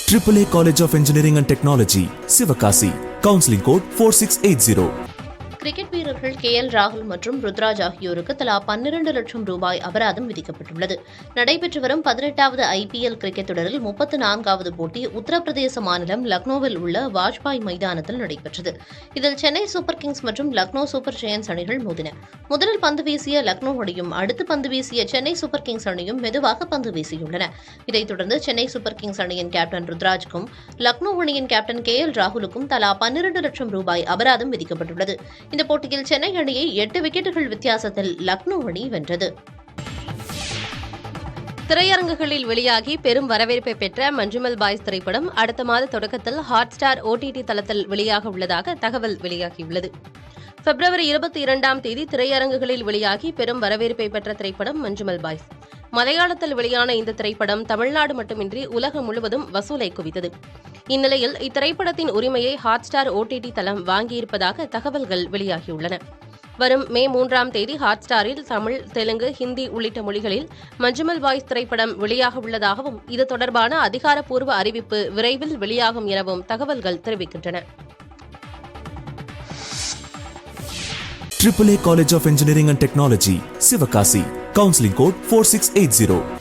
AAA College of Engineering and Technology, Sivakasi. Counseling code 4680. Cricket வீரர்கள் KL ராகுல் மற்றும் ருத்ராஜ் ஆகியோருக்கு தலா 12 லட்சம் ரூபாய் அபராதம் விதிக்கப்பட்டுள்ளது. நடைபெற்று வரும் 18வது IPL கிரிக்கெட் தொடரில் 34வது போட்டி உத்தரப்பிரதேச மாநிலம் லக்னோவில் உள்ள வாஜ்பாய் மைதானத்தில் நடைபெற்றது. இதில் சென்னை சூப்பர் கிங்ஸ் மற்றும் லக்னோ சூப்பர் ஜெயன்ஸ் அணிகள் மோதின. முதலில் பந்து வீசிய லக்னோ அணியும் அடுத்து பந்து வீசிய சென்னை சூப்பர் கிங்ஸ் அணியும் மெதுவாக பந்து வீசியுள்ளன. இதைத் தொடர்ந்து சென்னை சூப்பர் கிங்ஸ் அணியின் கேப்டன் ருத்ராஜுக்கும் லக்னோ அணியின் கேப்டன் KL ராகுலுக்கும் தலா 12 லட்சம் ரூபாய் அபராதம் விதிக்கப்பட்டுள்ளது. இந்த போட்டியில் சென்னை அணியை 8 விக்கெட்டுகள் வித்தியாசத்தில் லக்னோ அணி வென்றது. திரையரங்குகளில் வெளியாகி பெரும் வரவேற்பை பெற்ற மஞ்சுமல் பாய்ஸ் திரைப்படம் அடுத்த மாத தொடக்கத்தில் ஹாட்ஸ்டார் OTT தளத்தில் வெளியாக உள்ளதாக தகவல் வெளியாகியுள்ளது. பிப்ரவரி 22ஆம் தேதி திரையரங்குகளில் வெளியாகி பெரும் வரவேற்பை பெற்ற திரைப்படம் மஞ்சுமல் பாய்ஸ். மலையாளத்தில் வெளியான இந்த திரைப்படம் தமிழ்நாடு மட்டுமின்றி உலகம் முழுவதும் வசூலை குவித்தது. இந்நிலையில் இத்திரைப்படத்தின் உரிமையை ஹாட்ஸ்டார் OTT தளம் வாங்கியிருப்பதாக தகவல்கள் வெளியாகியுள்ளன. வரும் மே 3ஆம் தேதி ஹாட்ஸ்டாரில் தமிழ், தெலுங்கு, ஹிந்தி உள்ளிட்ட மொழிகளில் மஞ்சுமல் பாய்ஸ் திரைப்படம் வெளியாக உள்ளதாகவும் இது தொடர்பான அதிகாரப்பூர்வ அறிவிப்பு விரைவில் வெளியாகும் எனவும் தகவல்கள் தெரிவிக்கின்றன. AAA College of Engineering and Technology, Sivakasi. Counseling code 4680.